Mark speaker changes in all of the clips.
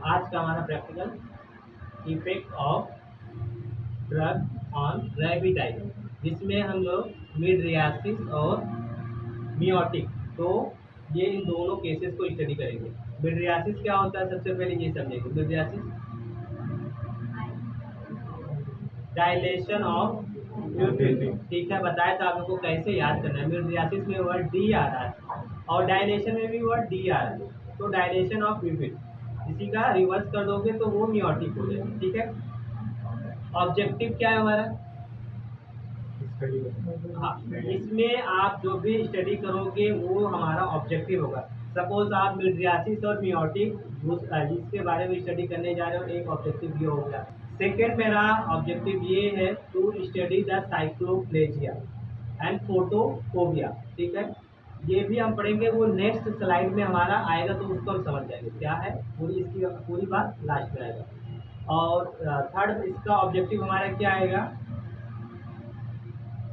Speaker 1: आज का हमारा practical effect of drug on rabbit eye, जिसमें हम लोग मिडरियासिस और मियोटिक, तो ये इन दोनों केसेस को स्टडी करेंगे। मिडरियासिस क्या होता है, सबसे पहले ये समझेंगे। मिडरियासिस डायलेशन ऑफ प्यूपिल, ठीक है, बताया था आप लोग को कैसे याद करना है। मिडरियासिस में वर्ड डी आ रहा है और डायलेशन में भी वर्ड डी आ रहा है, तो डायलेशन ऑफ प्यूपिल, इसी का रिवर्स कर दोगे तो वो मियोटिक हो जाएगा। ठीक है, ऑब्जेक्टिव क्या है हमारा? हाँ, इसमें आप जो भी स्टडी करोगे वो हमारा ऑब्जेक्टिव होगा। सपोज आप मिडरियासिस और मियोटिक जिसके बारे में स्टडी करने जा रहे हो, एक ऑब्जेक्टिव ये हो गया। सेकेंड मेरा ऑब्जेक्टिव ये है to study the cycloplegia and photophobia. ठीक है, ये भी हम पढ़ेंगे, वो नेक्स्ट स्लाइड में हमारा आएगा तो उसको हम समझ जाएंगे क्या है, पूरी इसकी पूरी बात लास्ट में आएगा। और थर्ड इसका ऑब्जेक्टिव हमारा क्या आएगा,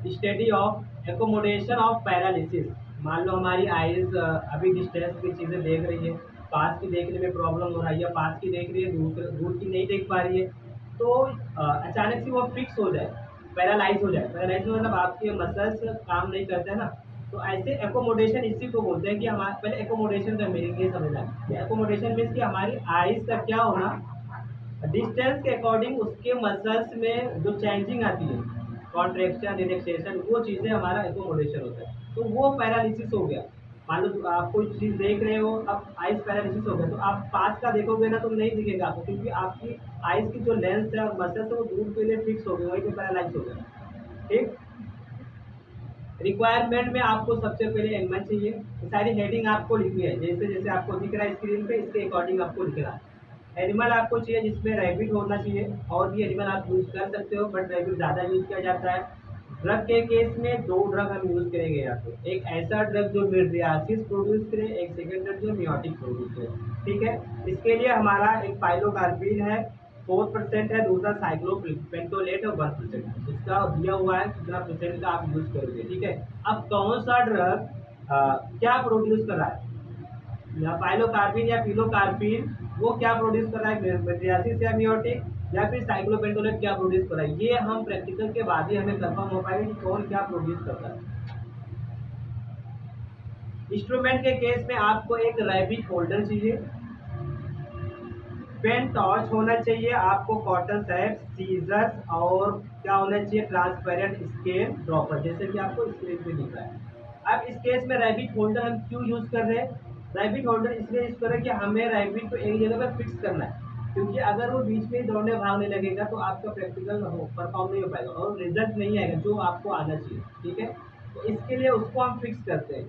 Speaker 1: study of accommodation of paralysis. मान लो हमारी आइज अभी डिस्टेंस की चीज़ें देख रही है, पास की देखने में प्रॉब्लम हो रहा है, या पास की देख रही है दूर की नहीं देख पा रही है, तो अचानक से वो फिक्स हो जाए, पैरालाइज हो जाए। पैरालाइज मतलब आपके मसल्स काम नहीं करते हैं ना, तो ऐसे एकोमोडेशन इसी को बोलते हैं कि हमारे पहले एकोमोडेशन का मीनिंग ये समझना है। एकोमोडेशन मीन्स कि हमारी आइज का क्या होना, डिस्टेंस के अकॉर्डिंग उसके मसल्स में जो चेंजिंग आती है, कॉन्ट्रेक्शन रिलैक्सेशन, वो चीज़ें हमारा एकोमोडेशन होता है। तो वो पैरालिसिस हो गया। मान लो आप कोई चीज़ देख रहे हो, अब आइज पैरालिसिस हो गया, तो आप पास का देखोगे ना तो नहीं दिखेगा आपको, क्योंकि आपकी आइज की जो लेंस है और मसल्स है वो दूर के लिए फिक्स हो गए, वहीं पे पैरालाइज हो गया। ठीक, रिक्वायरमेंट में आपको सबसे पहले एनिमल चाहिए। सारी हेडिंग आपको लिखनी है, जैसे जैसे आपको दिख रहा है स्क्रीन पे, इसके अकॉर्डिंग आपको लिखना है। एनिमल आपको चाहिए जिसमें रैबिट होना चाहिए, और भी एनिमल आप यूज़ कर सकते हो, बट रैबिट ज़्यादा यूज़ किया जाता है। ड्रग के केस में दो ड्रग हम यूज़ करेंगे यहाँ पे, एक ऐसा ड्रग जो मिडरियासिस प्रोड्यूस करे, एक सेकेंड ड्रग जो मियोटिक प्रोड्यूस करे। ठीक है, इसके लिए हमारा एक पाइलोकार्बिन है 4% है, दूसरा साइक्लोपेंटोलेट है 1%। इसका दिया हुआ है कितना परसेंट का आप यूज़ करोगे। ठीक है, अब कौन सा ड्रग क्या प्रोड्यूस कर रहा है, या पाइलोकार्बिन या पिलोकार्बिन, वो क्या प्रोड्यूस कर रहा है, मिडरियासिस या मियोटिक, या फिर साइक्लोपेंटोलेट क्या प्रोड्यूस कर रहा है, ये हम प्रैक्टिकल के बाद ही हमें कंफर्म हो पाएगा कि कौन क्या प्रोड्यूस करता है। इंस्ट्रूमेंट के केस में आपको एक रैबिट होल्डर चाहिए, पेन टॉर्च होना चाहिए आपको, कॉटन सैप, सीजर्स, और क्या होना चाहिए, ट्रांसपेरेंट स्केल ड्रॉपर, जैसे कि आपको स्क्रीन पे दिख रहा है। अब इस केस में रैबिट होल्डर हम क्यों यूज़ कर रहे हैं, रैबिट होल्डर इसलिए यूज़ कर रहे हैं कि हमें रैबिट को एक जगह पर फिक्स करना है, क्योंकि अगर वो बीच में दौड़ने भागने लगेगा तो आपका प्रैक्टिकल परफॉर्म नहीं हो पाएगा और रिजल्ट नहीं आएगा जो आपको आना चाहिए। ठीक है, तो इसके लिए उसको हम फिक्स करते हैं।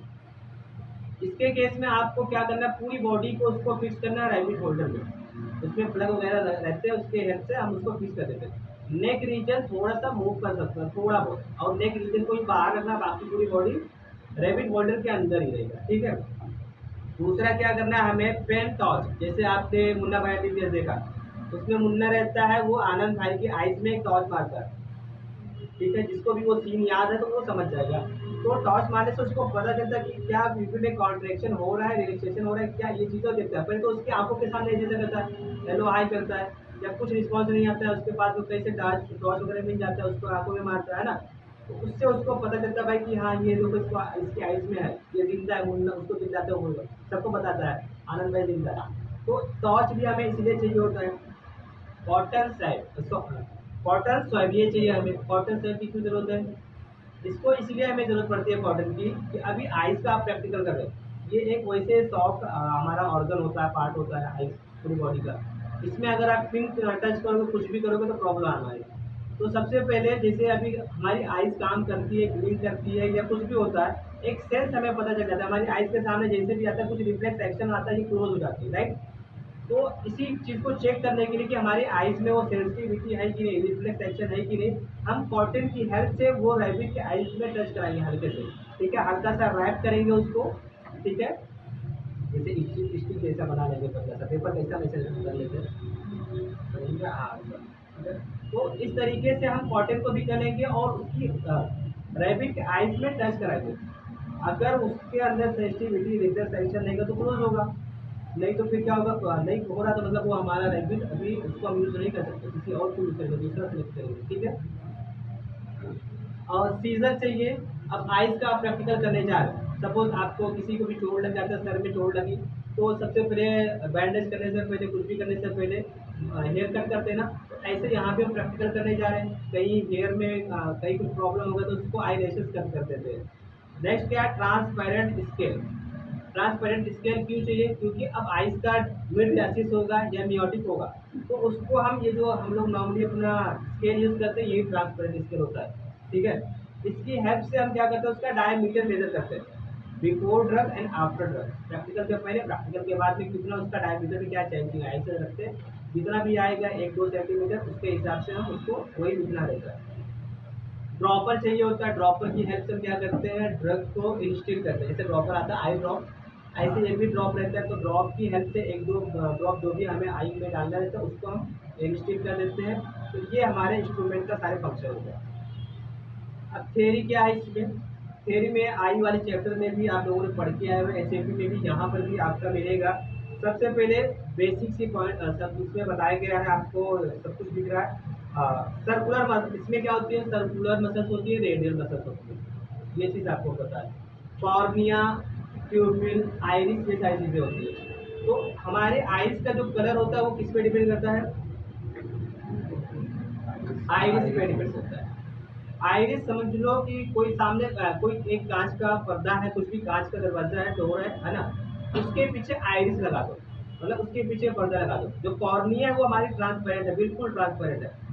Speaker 1: इसके केस में आपको क्या करना है, पूरी बॉडी को उसको फिक्स करना है रैबिट होल्डर में, उसमें प्लग वगैरह रहते हैं, उसके हेल्प से हम उसको फिक्स कर देते हैं। नेक रीजन थोड़ा सा मूव कर सकते हैं, थोड़ा बहुत, और नेक रीजन को ही बाहर रखना, बाकी पूरी बॉडी रैबिट होल्डर के अंदर ही रहेगा। ठीक है, दूसरा क्या करना है हमें, पेन टॉर्च, जैसे आपने मुन्ना भाई टीवीएस देखा, उसमें मुन्ना रहता है, वो आनंद भाई की आइज में एक टॉर्च मारता है। ठीक है, जिसको भी वो सीन याद है तो वो समझ जाएगा। तो टॉर्च मारने से उसको पता चलता है कि क्या पीपी में कॉन्ट्रेक्शन हो रहा है, रिलैक्सेशन हो रहा है, क्या ये चीज़ें देखता है। पहले तो उसकी आंखों के सामने जैसे करता है, हेलो हाई करता है, जब कुछ रिस्पॉन्स नहीं आता है उसके पास वो कैसे टॉर्च वगैरह मिल जाता है, उसको आंखों में मारता है ना, तो उससे उसको पता चलता है भाई कि हाँ ये देखो इसको इसकी आइज में है, ये जिंदा है, मुन्ना उसको दिखाते हुए सबको बताता है आनंद भाई जिंदा है। तो टॉर्च भी हमें इसलिए चाहिए होता है। कॉटन सैप, कॉटन स्वैब ये चाहिए हमें, कॉटन स्वैब की क्यों जरूरत है, इसको इसलिए हमें जरूरत पड़ती है कॉटन की कि अभी आइस का आप प्रैक्टिकल कर रहे हैं, ये एक वैसे सॉफ्ट हमारा ऑर्गन होता है, पार्ट होता है आइस पूरी बॉडी का, इसमें अगर आप पिंक टच करोगे, कुछ भी करोगे तो प्रॉब्लम आना है। तो सबसे पहले जैसे अभी हमारी आइस काम करती है, ग्लिंक करती है, या कुछ भी होता है, एक सेंस हमें पता चल जाता है, हमारी आइस के सामने जैसे भी आता है कुछ रिफ्लेक्स एक्शन आता है, ये क्लोज हो जाती है, राइट। तो इसी चीज़ को चेक करने के लिए कि हमारी आइज में वो सेंसिटिविटी है कि नहीं, रिफ्लेक्स एक्शन है कि नहीं, हम कॉटन की हेल्प से वो रैबिट के आइज में टच कराएंगे हल्के से। ठीक है, हल्का सा रैप करेंगे उसको। ठीक है, जैसे स्टिक जैसा बना लेंगे, पतला सा पेपर कैसा वैसे कर लेते हैं। हाँ, तो इस तरीके से हम कॉटन को भी करेंगे और उसकी रैबिट के आइज में टच कराएंगे। अगर उसके अंदर सेंसिटिविटी रिफ्लेक्स एक्शन रहेगा तो क्लोज होगा, नहीं तो फिर क्या होगा, नहीं हो रहा तो मतलब वो हमारा रैबिट अभी उसको हम यूज़ नहीं कर सकते, किसी और को यूज़ करेंगे, दूसरा सेलेक्ट करेंगे, ठीक है। और सीजर चाहिए। अब आइज़ का आप प्रैक्टिकल करने जा रहे हैं, सपोज आपको किसी को भी चोट लग जाता है, सर में चोट लगी, तो सबसे पहले बैंडेज करने से पहले, कुछ भी करने से पहले हेयर कट करते हैं ना, तो ऐसे यहाँ पे हम प्रैक्टिकल करने जा रहे हैं, कहीं हेयर में कहीं कुछ प्रॉब्लम होगा तो उसको आई लैशेस कट कर देते हैं। नेक्स्ट क्या है, ट्रांसपेरेंट स्केल। ट्रांसपेरेंट स्केल क्यों चाहिए, क्योंकि अब आइस का मिड ग्लासेस होगा या मियोटिक होगा, तो उसको हम ये जो हम लोग नॉर्मली अपना स्केल यूज़ करते हैं, यही ट्रांसपेरेंट स्केल होता है, ठीक है। इसकी हेल्प से हम क्या करते हैं, उसका डायमीटर मेजर करते हैं, before drug and after drug. Practical के पहले, प्रैक्टिकल के बाद में कितना उसका डायमीटर में क्या चेंजिंग है, ऐसे रखते हैं, जितना भी आएगा 1-2 सेंटीमीटर, उसके हिसाब से हम उसको वही लिखना रहता है। ड्रॉपर चाहिए होता है, ड्रॉपर की हेल्प से हम क्या करते हैं, ड्रग को इंस्टिल करते हैं, जैसे ड्रॉपर आता है आई ड्रॉप, ऐसे ये भी ड्रॉप रहता है, तो ड्रॉप की हेल्प से 1-2 ड्रॉप जो भी हमें आई में डालना रहता है उसको हम इंस्टिल कर देते हैं। तो ये हमारे इंस्ट्रूमेंट का सारे फंक्शन होता है। अब थ्योरी क्या है इसमें, थ्योरी में आई वाले चैप्टर में भी आप लोगों ने पढ़ के आए हुए, एसएपी में भी यहाँ पर भी आपका मिलेगा। सबसे पहले बेसिक सी पॉइंट सब इसमें बताया गया है, आपको सब कुछ दिख रहा है। सर्कुलर मसल, इसमें क्या होती है, सर्कुलर मसल्स होती है, रेडियल मसल्स होती है, ये चीज़ आपको पता है। कॉर्निया, प्यूपिल, आइरिस, ये सारी चीज़ें होती है। तो हमारे आइस का जो कलर होता है वो किस पे डिपेंड करता है, आइरिस पे डिपेंड करता है। आइरिस समझ लो कि कोई सामने कोई एक कांच का पर्दा है, कुछ भी कांच का दरवाजा है, डोर है ना, उसके पीछे आइरिस लगा दो, मतलब उसके पीछे पर्दा लगा दो। जो कॉर्निया है वो हमारी ट्रांसपेरेंट है, बिल्कुल ट्रांसपेरेंट है,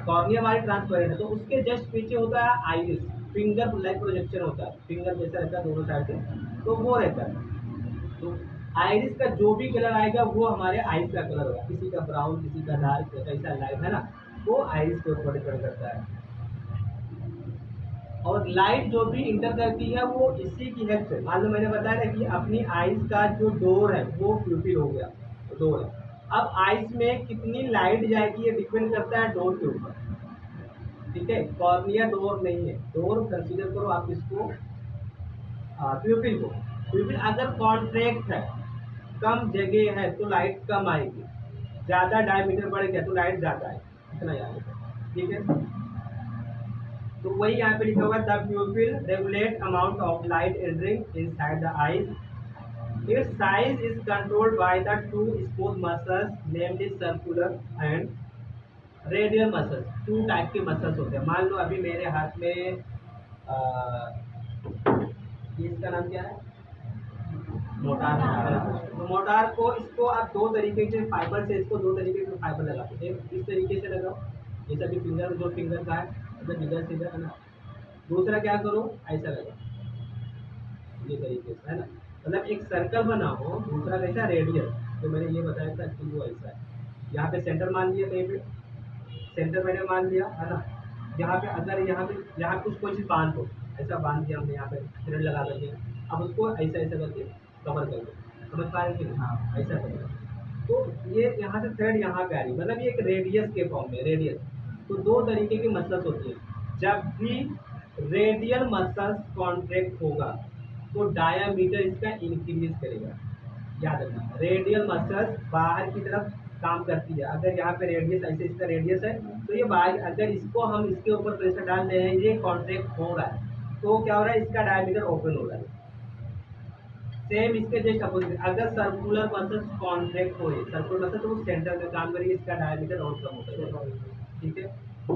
Speaker 1: कॉर्निया हमारी ट्रांसपेरेंट है, तो उसके जस्ट पीछे होता है आइरिस, फिंगर लाइक प्रोजेक्शन होता है, फिंगर जैसा रहता है दोनों साइड से, तो वो रहता है। तो आइरिस का जो भी कलर आएगा वो हमारे आइस का कलर होगा, किसी का ब्राउन, किसी का डार्क, कैसा लाइट है ना, वो आइरिस के ऊपर डिपेंड करता है। और लाइट जो भी इंटर करती है वो इसी की हेल्प से, मान लो मैंने बताया ना कि अपनी आइस का जो डोर है वो प्यूपिल हो गया, डोर है। अब आइस में कितनी लाइट जाएगी ये डिपेंड करता है डोर के ऊपर, ठीक है। कॉर्निया डोर नहीं है, डोर कंसीडर करो आप इसको, प्यूपिल को। प्यूपिल अगर कॉन्ट्रैक्ट है, कम जगह है तो लाइट कम आएगी, ज़्यादा डायमीटर बढ़ गया तो लाइट ज़्यादा आएगी, इतना याद है, ठीक है। तो वही यहाँ पे लिखा हुआ है, the प्यूपिल regulate amount of light entering inside the eyes, it's size is controlled by the two smooth muscles namely circular and radial muscles. 2 type के मसल्स होते हैं। मान लो अभी मेरे हाथ में इसका नाम क्या है, मोटार है। तो मोटार को, इसको आप 2 तरीके के फाइबर से, इसको 2 तरीके के फाइबर लगाते हैं, एक इस तरीके से लगाओ, जैसा कि फिंगर, जो फिंगर का है इधर सीधा है ना, दूसरा क्या करो, ऐसा लगाओ, ये तरीके से है ना, मतलब एक सर्कल बनाओ, दूसरा कैसा रेडियस, तो मैंने ये बताया था कि वो ऐसा है। यहाँ पे सेंटर मान लिया, कहीं पे सेंटर मैंने मान लिया है ना, यहाँ पे अगर यहाँ कुछ कोई चीज़ बांध दो, ऐसा बांध दिया हमने, यहाँ पे थ्रेड लगा करके, अब उसको ऐसा ऐसा करके कवर कर दो, समझ पा रहे कि हाँ, ऐसा करें। तो ये यहाँ से थ्रेड यहाँ पे आ रही, मतलब ये एक रेडियस के फॉर्म में, रेडियस। तो 2 तरीके की मसल्स होती है, जब भी रेडियल मसल्स कॉन्ट्रैक्ट होगा तो डायामीटर इसका इंक्रीज करेगा, याद रखना। रेडियल मसल्स बाहर की तरफ काम करती है, अगर यहाँ पे रेडियस ऐसे, इसका रेडियस है तो ये बाहर, अगर इसको हम इसके ऊपर प्रेशर डाल रहे हैं, ये कॉन्ट्रैक्ट हो रहा है, तो क्या हो रहा है, इसका डायमीटर ओपन हो रहा है। सेम इसके जस्ट अपोजिट, अगर सर्कुलर मसल्स कॉन्ट्रैक्ट हो रही है, सर्कुलर मसल तो वो सेंटर में काम करेगी, इसका डायमीटर और कम होता है, ठीक है।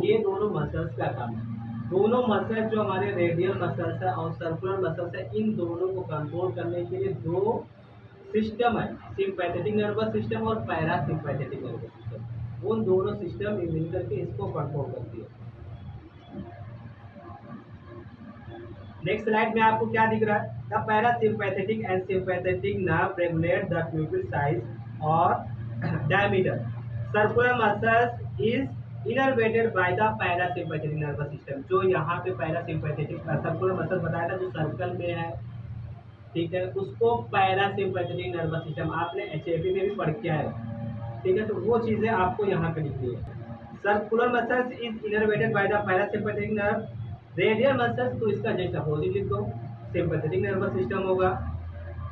Speaker 1: ये दोनों मसल्स का काम है। दोनों मसल्स जो हमारे रेडियल मसल्स है और सर्कुलर मसल्स है, इन दोनों को कंट्रोल करने के लिए 2 सिस्टम है, सिंपैथेटिक नर्वस सिस्टम और पैरासिम्पैथेटिक नर्वस सिस्टम। उन दोनों सिस्टम मिलकर के इसको कंट्रोल करती है। नेक्स्ट स्लाइड में आपको क्या दिख रहा है, the parasympathetic and sympathetic nerve regulate the pupil size और diameter. Circular muscles is innervated by the parasympathetic nervous system. जो यहाँ पे पैरासिम्पैथेटिक सर्कुलर मसल बताया था, जो सर्कल में है, ठीक है, उसको पैरासिम्पैथेटिक नर्वस सिस्टम, आपने एचएपी में भी पढ़ के आए, ठीक है। तो वो चीज़ें आपको यहाँ पे लिखनी है। Circular muscles is innervated by the parasympathetic nerve. Radial muscles, तो इसका जस्ट अपोजिट लिख दो, सिंपैथेटिक नर्वस सिस्टम होगा।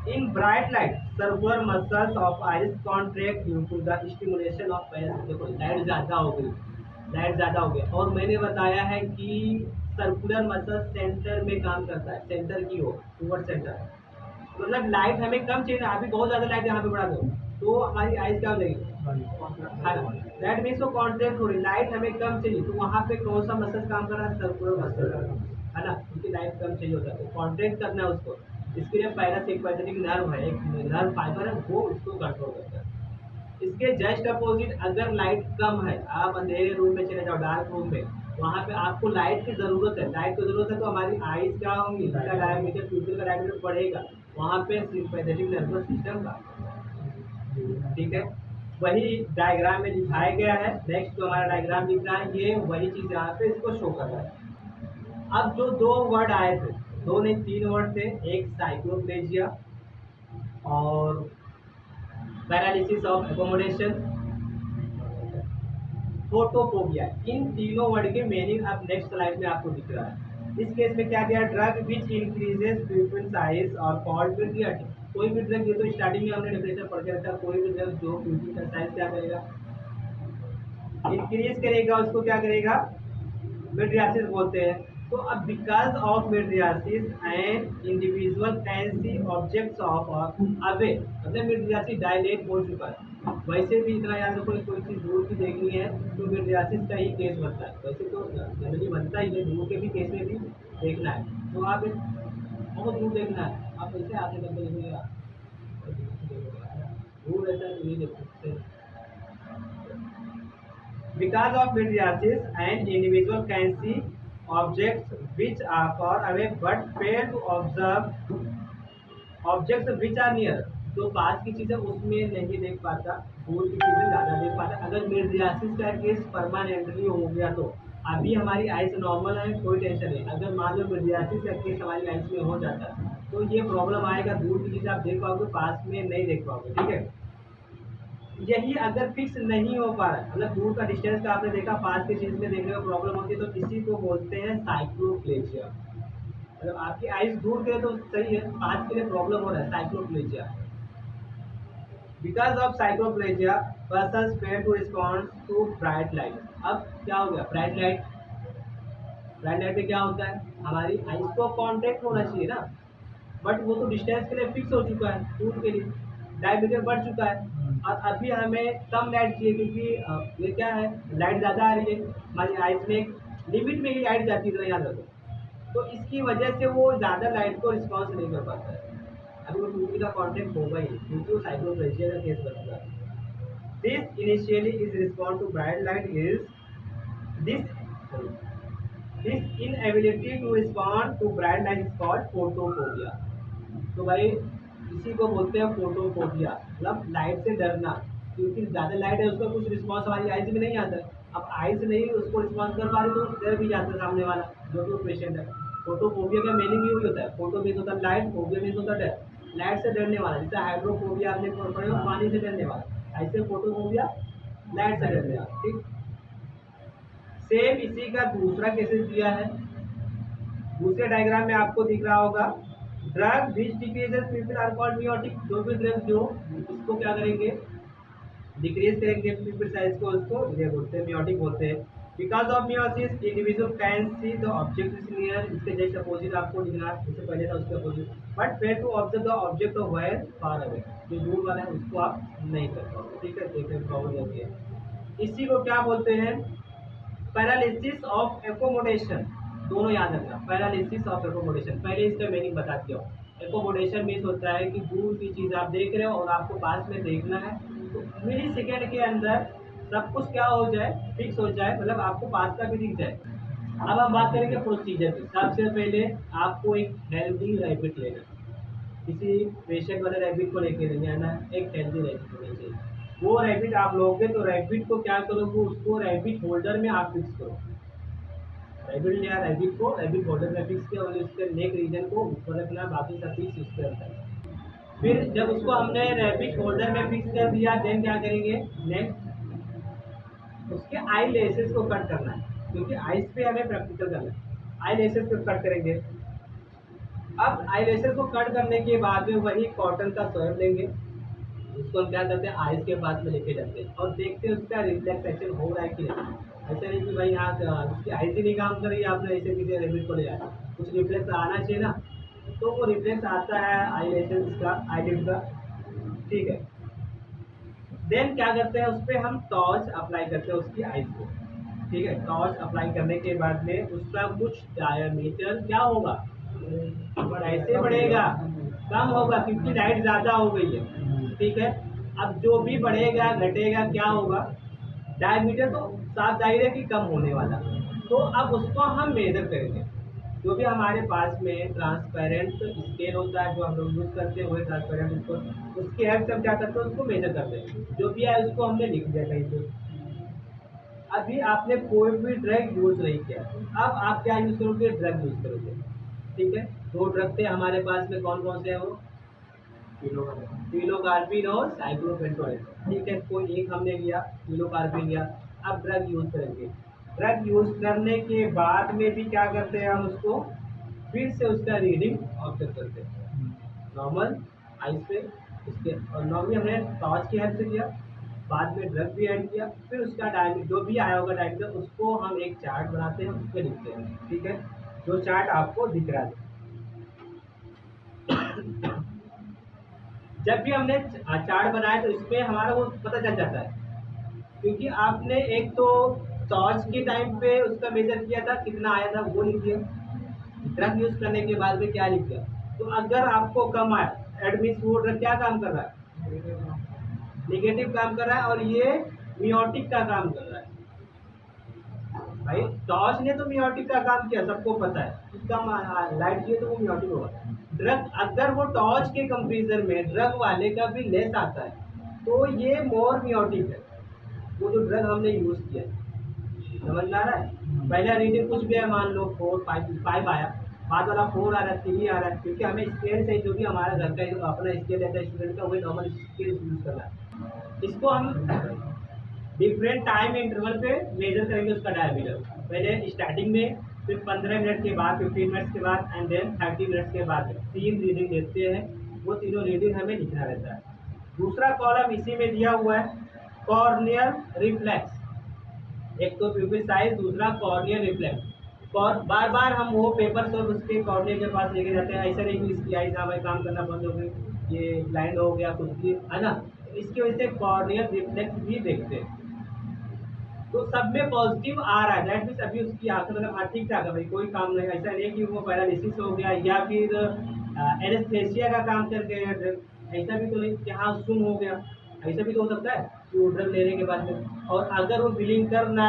Speaker 1: In bright light, circular muscles of iris contract due to the stimulation of parasympathetic. देखो लाइट ज़्यादा हो गई, लाइट ज़्यादा हो गई, और मैंने बताया है कि सर्कुलर मसल सेंटर में काम करता है, सेंटर की हो, टूवर्ड सेंटर। मतलब लाइट हमें कम चाहिए ना, अभी बहुत ज़्यादा लाइट यहाँ पे बढ़ा दो तो हमारी आइज क्या हो जाएगी, है ना। दैट मीन्स वो कॉन्ट्रैक्ट हो रही, लाइट हमें कम चाहिए, तो वहाँ पे कौन सा मसल काम कर रहा है, सर्कुलर मसल, है ना, क्योंकि लाइट कम चाहिए होता है, तो कॉन्ट्रैक्ट करना है उसको। इसके लिए पैरासिम्पैथेटिक नर्व है, एक नर्व फाइबर है, वो उसको कंट्रोल करता है। इसके जस्ट अपोजिट, अगर लाइट कम है, आप अंधेरे रूम में चले जाओ, डार्क रूम में, वहाँ पे आपको लाइट की ज़रूरत है, लाइट की ज़रूरत है, तो हमारी आइज क्या होंगी, इसका डायमीटर, प्यूपिल का डायमीटर बढ़ेगा, वहाँ पे सिंपैथेटिक नर्वस सिस्टम का, ठीक है। वही डायग्राम में दिखाया गया है। नेक्स्ट जो हमारा डायग्राम दिख रहा है, ये वही चीज़ यहाँ पे इसको शो कर रहा है। अब जो दो वर्ड आए थे, दो नहीं तीन वर्ड थे, एक साइक्लोप्लेजिया और पैरालिसिस ऑफ एकोमोडेशन, फोटोफोबिया, इन तीनों वर्ड के मीनिंग अब नेक्स्ट स्लाइड में आपको दिख रहा है। इस केस में क्या दिया, ड्रग विच इंक्रीजेस प्यूपिल साइज और कॉल्ड पीरियड। कोई भी ड्रग, ये तो स्टार्टिंग में हमने डेफिनेशन पढ़ के रखा, कोई भी ड्रग जो प्यूपिल का साइज क्या करेगा, इंक्रीज करेगा, उसको क्या करेगा, मिड्रियासिस बोलते हैं। तो अब because of mydriasis and individual can see objects of away, मतलब मिड्रियासिस डायलेट हो चुका है। वैसे भी इतना याद रखो, कोई चीज़ दूर की देखनी है तो मिड्रियासिस का ही केस बनता है, वैसे तो जनरली बनता ही है, दूर के भी केस में भी देखना है, तो आप बहुत दूर देखना है, आप ऐसे आगे करके देखिएगा, दूर रहता है तो ये देख सकते हैं। Because of mydriasis, an individual can see objects which are far away but fail to observe objects which are near। जो पास की चीज़ें उसमें नहीं देख पाता, दूर की चीज़ें ज़्यादा देख पाता। अगर मिड्रियासिस का केस परमानेंटली हो गया तो अभी हमारी आइस नॉर्मल है, कोई टेंशन नहीं। अगर मान लो मिड्रियासिस का केस हमारी आइस में हो जाता है तो ये प्रॉब्लम आएगा, दूर की चीज़ें आप देख पाओगे, पास में नहीं देख पाओगे, ठीक है। यही अगर फिक्स नहीं हो पा रहा है, मतलब दूर का डिस्टेंस का आपने देखा, पास की चीज में देखने में प्रॉब्लम होती है, तो इसी को बोलते हैं साइक्लोप्लेजिया। मतलब आपकी आइज दूर के तो सही है, पास के लिए प्रॉब्लम हो रहा है, cycloplegia. Because of cycloplegia person fail to respond to bright light. अब क्या हो गया, ब्राइट लाइट, ब्राइट लाइट में क्या होता है, हमारी आइज को कॉन्टेक्ट होना चाहिए ना, बट वो तो डिस्टेंस के लिए फिक्स हो चुका है, दूर के लिए डायमीटर बढ़ चुका है, और अभी हमें कम लाइट चाहिए, क्योंकि ये क्या है, लाइट ज़्यादा आ रही है हमारी आइज में, लिमिट में ही लाइट जाती है, तो याद रखो। तो इसकी वजह से वो ज़्यादा लाइट को रिस्पॉन्स नहीं कर पाता है, अभी वो यूवी का कॉन्टेक्ट होगा ही, क्योंकि वो साइक्लोप्लेजिया का केस बन चुका है। This initially is respond to bright light is this inability to respond to bright light is called photophobia. तो भाई इसी को बोलते हैं फोटोफोबिया, मतलब लाइट से डरना, क्योंकि ज़्यादा लाइट है उसका कुछ रिस्पॉन्स हमारी आइज में नहीं आता है। अब आइज नहीं उसको रिस्पॉन्स कर पा रही तो डर भी जाता है सामने वाला जो भी पेशेंट है। फोटोफोबिया का मीनिंग यही होता है, फोटो मीन्स होता है लाइट, फोबिया मीन्स होता है डर, लाइट से डरने वाला। जैसे हाइड्रोफोबिया आपने पढ़े हो, पानी से डरने वाला, ऐसे फोटोफोबिया लाइट से डरने वाला, ठीक। सेम इसी का दूसरा केसेस दिया है, दूसरे डायग्राम में आपको दिख रहा होगा। Drug which decreases pupil are called miotic. जो भी ड्रग जो इसको क्या करेंगे, डिक्रीज करेंगे पीपल साइज को, उसको ये बोलते हैं मियोटिक बोलते हैं। Because of miosis individual can see the object is near. इसके जस्ट अपोजिट आपको दिख रहा है, इससे पहले था उसके opposite, but fail to observe the object of wire far away. जो दूर वाला है उसको आप नहीं कर पाओगे, ठीक है, देखने में प्रॉब्लम होती है। इसी को क्या बोलते हैं, पैरालिसिस ऑफ एकोमोडेशन। दोनों याद रखना, पैरालिसिस ऑफ एकोमोडेशन। पहले इसका मीनिंग बता दिया। एकोमोडेशन मीन्स होता है कि दूर की चीज़ आप देख रहे हो और आपको पास में देखना है, तो मिली सेकेंड के अंदर सब कुछ क्या हो जाए, फिक्स हो जाए, मतलब आपको पास का भी दिख जाए। अब हम बात करेंगे प्रोसीजर की। सबसे पहले आपको एक हेल्दी रैबिट लेना, किसी पेशेंट वाले रैबिट को लेके नहीं आना, एक हेल्दी रैबिट होना चाहिए। वो रैबिट आप लोगे तो रैबिट को क्या करोगे, उसको रैबिट होल्डर में आप फिक्स करो। रैबिट लिया, रैबिट को रैबिट होल्डर में फिक्स किया और उसके नेक रीजन को ऊपर रखना, बाकी सब चीज उसके अंदर। फिर जब उसको हमने रैबिट होल्डर में फिक्स कर दिया, देन क्या करेंगे, नेक्स्ट उसके आई लेसेस को कट करना है, क्योंकि आइस पे हमें प्रैक्टिकल करना है। आई लेसेस को कट करेंगे, अब आईलेशेस को कट करने के बाद में वही कॉटन का स्वैब लेंगे, उसको हम क्या करते हैं आइस के पास में लेके जाते हैं और देखते हैं उसका रिफ्लेक्सेशन हो रहा है कि नहीं। ऐसा नहीं कि भाई यहाँ उसकी आइस ही नहीं काम कर रही है, आपने ऐसे किसी रेबिट को ले जाए, कुछ रिफ्लेक्स आना चाहिए ना। तो वो रिफ्लेक्स आता है आईलेशेस का, आईलिड का, ठीक है। देन क्या करते हैं, उस पर हम टॉर्च अप्लाई करते हैं उसकी आइस को, ठीक है। टॉर्च अप्लाई करने के बाद में उसका कुछ डायमीटर क्या होगा, ऐसे बढ़ेगा, कम होगा क्योंकि लाइट ज़्यादा हो गई है, ठीक है। अब जो भी बढ़ेगा घटेगा क्या होगा, डायमीटर तो साफ जाहिर है कि कम होने वाला। तो अब उसको हम मेजर करेंगे, जो भी हमारे पास में ट्रांसपेरेंट स्केल होता है जो हम लोग यूज़ करते हैं वही ट्रांसपेरेंट, उसके हेल्प से हम क्या करते हैं उसको मेजर करते हैं, जो भी है उसको हमने लिख दिया कहीं पे। अभी आपने कोई भी ड्रग यूज़ नहीं किया, अब आप क्या यूज़ करोगे, ड्रग यूज़ करोगे, ठीक है। दो ड्रग थे हमारे पास में, कौन कौन से हैं वो, पिलोकार्पिन और साइक्लोपेंटोइन, ठीक है। कोई एक हमने लिया, पिलोकार्पिन लिया। अब ड्रग यूज़ करेंगे, ड्रग यूज़ करने के बाद में भी क्या करते हैं हम उसको फिर से उसका रीडिंग ऑब्जर्व करते हैं नॉर्मल आइस पे उसके, और नॉर्मली हमने टॉर्च की हेल्प से किया, बाद में ड्रग भी ऐड किया, फिर उसका डायमीटर जो भी आया होगा डायमीटर उसको हम एक चार्ट बनाते हैं उस पर लिखते हैं, ठीक है। जो चार्ट आपको दिख रहा है, जब भी हमने चार्ट बनाया तो इसमें हमारा वो पता चल जाता है, क्योंकि आपने एक तो टॉर्च के टाइम पे उसका मेजर किया था कितना आया था वो लिख दिया, ड्रग यूज करने के बाद में क्या लिख दिया। तो अगर आपको कम आया एडमिस वो ड्रग क्या काम कर रहा है, निगेटिव काम कर रहा है, और ये मियोटिक का काम कर रहा है। भाई टॉर्च ने तो मियोटिक का काम किया, सबको पता है, कम लाइट चाहिए तो वो मियोटिक होगा। ड्रग अगर वो टॉर्च के कंपेरिजन में ड्रग वाले का भी लेस आता है तो ये मोर मियोटिक है, वो जो ड्रग हमने यूज किया, समझ में आ रहा है। पहला रीडिंग कुछ भी है, मान लो 4 5 आया, बाद वाला 4 आ रहा है, 3 आ रहा है, क्योंकि हमें स्केल से जो भी हमारा घर का अपना स्केल रहता है स्टूडेंट का वही नॉर्मल स्केल यूज करना है। इसको हम डिफरेंट टाइम इंटरवल पे मेजर करेंगे उसका डायमीटर, पहले स्टार्टिंग में, फिर 15 मिनट के बाद, 15 मिनट्स के बाद एंड देन 30 मिनट्स के बाद 3 रीडिंग लेते हैं, वो तीनों रीडिंग हमें लिखना रहता है। दूसरा कॉलम इसी में दिया हुआ है कॉर्नियल रिफ्लेक्स, एक तो प्यूपिल साइज, दूसरा कॉर्नियल रिफ्लेक्स। और बार बार हम वो पेपर सब उसके कॉर्नियल के पास लेके जाते हैं, ऐसा नहीं कि इसकी आई साहब काम करना बंद हो गई, ये ब्लाइंड हो गया कुछ भी है ना, इसकी वजह से कॉर्नियल रिफ्लेक्स भी देखते हैं। तो सब में पॉजिटिव आ रहा है, दैट मीन्स अभी उसकी आंखें मतलब ठीक ठाक है भाई, कोई काम नहीं, ऐसा नहीं कि वो पैरालिसिस हो गया या फिर एनेस्थेसिया का काम कर गया, ऐसा भी तो नहीं कि हाँ सुन हो गया, ऐसा भी तो हो सकता है कि वो ड्रग लेने के बाद में। और अगर वो बिलिंग कर रहा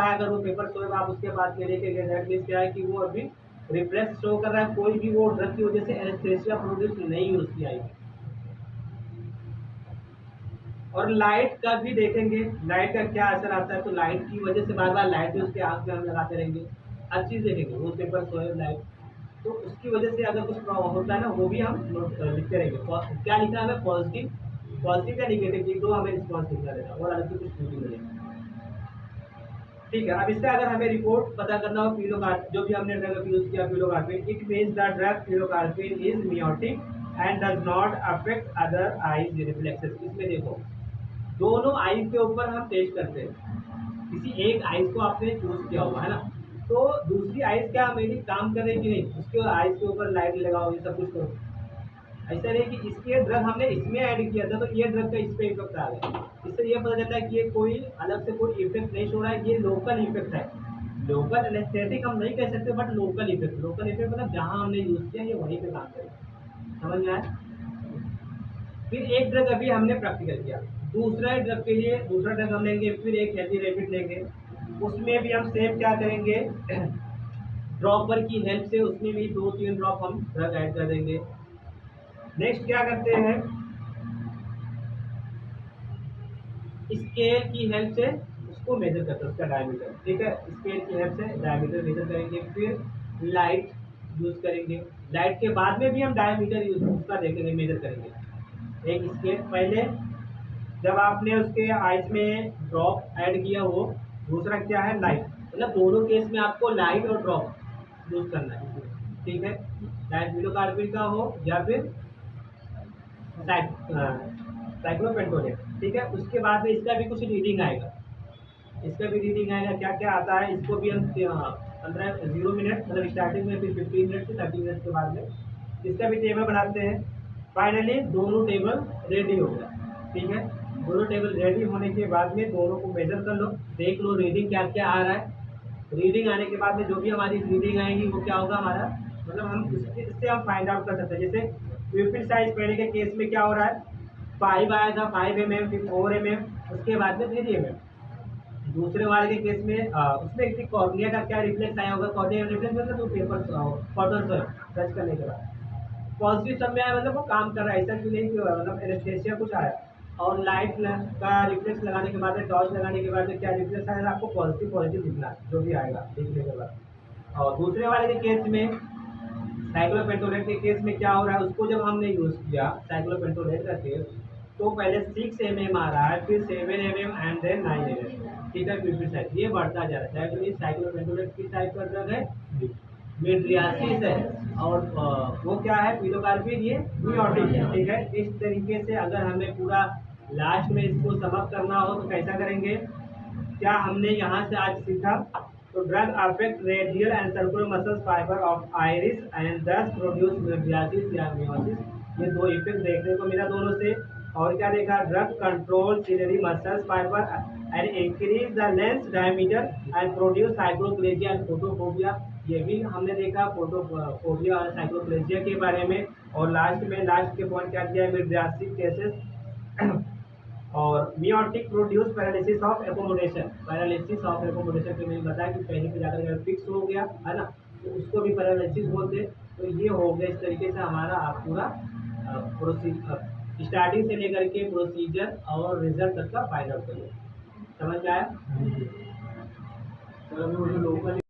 Speaker 1: है, अगर वो पेपर शो आप उसके बाद में लेके गए, दैट मीन्स क्या है कि वो अभी रिफ्लेक्स शो कर रहा है, कोई भी वो ड्रग की वजह से एनेस्थेसिया प्रोड्यूस नहीं हो उसकी आई। और लाइट का भी देखेंगे, लाइट का क्या असर आता है, तो लाइट की वजह से बार बार लाइट भी उसके आँख में हम लगाते रहेंगे, हर चीज़ देखेंगे, वो पेपर सोए लाइट, तो उसकी वजह से अगर कुछ प्रॉब्लम होता है ना वो भी हम लिखते रहेंगे। क्या लिखना है हमें, पॉजिटिव, पॉजिटिव या निगेटिव, ये दो हमें रिस्पॉन्स लिखना रहेगा और अलग से कुछ नहीं मिलेगा, ठीक है। अब इससे अगर हमें रिपोर्ट पता करना हो पिलोकार्पिन, जो भी हमने ड्रग यूज किया pilocarpine, it means the drug pilocarpine is meiotic and does not affect other eyes reflexes. इसमें देखो दोनों आइज के ऊपर हम टेस्ट करते हैं, किसी एक आइज को आपने चूज किया हुआ है ना, तो दूसरी आइज क्या मेरी काम कर रही कि नहीं, उसके आइज के ऊपर लाइट लगाओ, ये सब कुछ करो। ऐसा नहीं कि इसके ड्रग हमने इसमें ऐड किया था तो ये ड्रग का इस पे इफेक्ट आ गया, इससे ये पता चलता है कि ये कोई अलग से कोई इफेक्ट नहीं छोड़ रहा है, ये लोकल इफेक्ट है। लोकल एनेस्थेटिक हम नहीं कह सकते but local effect, local effect मतलब जहाँ हमने यूज किया ये वहीं पे काम करेगा, समझ में आया। फिर एक ड्रग अभी हमने प्रैक्टिकल किया, दूसरा ड्रग के लिए दूसरा ड्रग हम लेंगे, फिर एक हेल्दी रैबिट लेंगे, उसमें भी हम सेम क्या करेंगे ड्रॉपर की हेल्प से उसमें भी 2-3 ड्रॉप हम ड्रग ऐड कर देंगे। नेक्स्ट क्या करते हैं, स्केल की हेल्प से उसको मेजर करते हैं उसका डायमीटर, ठीक है, स्केल की हेल्प से डायमीटर मेजर करेंगे। फिर लाइट यूज करेंगे, लाइट के बाद में भी हम डायमीटर यूज उसका देखेंगे, मेजर करेंगे। एक स्केल पहले जब आपने उसके आइज में ड्रॉप ऐड किया हो, दूसरा क्या है लाइट, मतलब दोनों केस में आपको लाइट और ड्रॉप यूज करना है। ठीक है, चाहे पिलोकार्पिन का हो या फिर साइक्लोपेंटोलेट। ठीक है, उसके बाद में इसका भी कुछ रीडिंग आएगा, इसका भी रीडिंग आएगा, क्या क्या आता है इसको भी हम 15-0 मिनट मतलब स्टार्टिंग में, फिर 15 मिनट से 30 मिनट के बाद में इसका भी टेबल बनाते हैं। फाइनली दोनों टेबल रेडी हो गया। ठीक है, दोनों टेबल रेडी होने के बाद में दोनों को मेजर कर लो, देख लो रीडिंग क्या क्या आ रहा है। रीडिंग आने के बाद में जो भी हमारी रीडिंग आएगी वो क्या होगा हमारा, मतलब हम इससे हम फाइंड आउट कर सकते हैं। जैसे प्यूपिल साइज पहले के केस में क्या हो रहा है, 5 आया था, 5 mm, फिर 4 mm, उसके बाद में 3 mm। दूसरे वाले के केस में उसमें एक कॉर्निया का क्या रिफ्लेक्स आया होगा, कॉर्निया रिफ्लेक्स मतलब तो पेपर कॉटन से टच करने के बाद पॉजिटिव सब में आया, मतलब वो काम कर रहा है, ऐसा क्यों नहीं क्यों, मतलब एनेस्थेसिया कुछ आया। और लाइट का रिफ्लेक्स लगाने के बाद में, टॉर्च लगाने के बाद में क्या रिफ्लेक्स आएगा आपको, पॉजिटिव पॉजिटिव दिखना है जो भी आएगा देखने के बाद। और दूसरे वाले के केस में, साइक्लोपेंटोलेट के केस में क्या हो रहा है, उसको जब हमने यूज़ किया साइक्लोपेंटोलेट का केस, तो पहले 6 mm आ रहा है, फिर 7 mm एंड देन 9 mm। ठीक है, प्यूपिल साइज ये बढ़ता जा रहा है। साइक्लोपेंटोलेट किस टाइप का ड्रग है, मिड्रियासिस है, और वो क्या है, पिलोकार्पिन, ये मियोटिक है। ठीक है, इस तरीके से अगर हमें पूरा लास्ट में इसको समअप करना हो तो कैसा करेंगे, क्या हमने यहाँ से आज सीखा, तो drug affect radial and circular muscle fibre of iris and दस प्रोड्यूस मिड्रियासिस या मियोसिस, ये दो इफेक्ट देखने को मिला दोनों से। और क्या देखा, drug control ciliary muscles fibre and increase the lens diameter and produce cycloplegia and photophobia, ये भी हमने देखा फोटोफोबिया और साइक्लोप्लेजिया के बारे में। और लास्ट के पॉइंट क्या दिया, मिड्रियासिस केसेस और meiotic produce paralysis of accommodation, paralysis of accommodation पे मैंने बताया कि पहले पे जाकर फिक्स हो गया है ना, तो उसको भी पैरालिसिस बोलते। तो ये हो गया इस तरीके से हमारा आप पूरा प्रोसीजर स्टार्टिंग से लेकर के प्रोसीजर और रिजल्ट तक का फाइंड आउट करिए। समझ में आया? चलो लोकल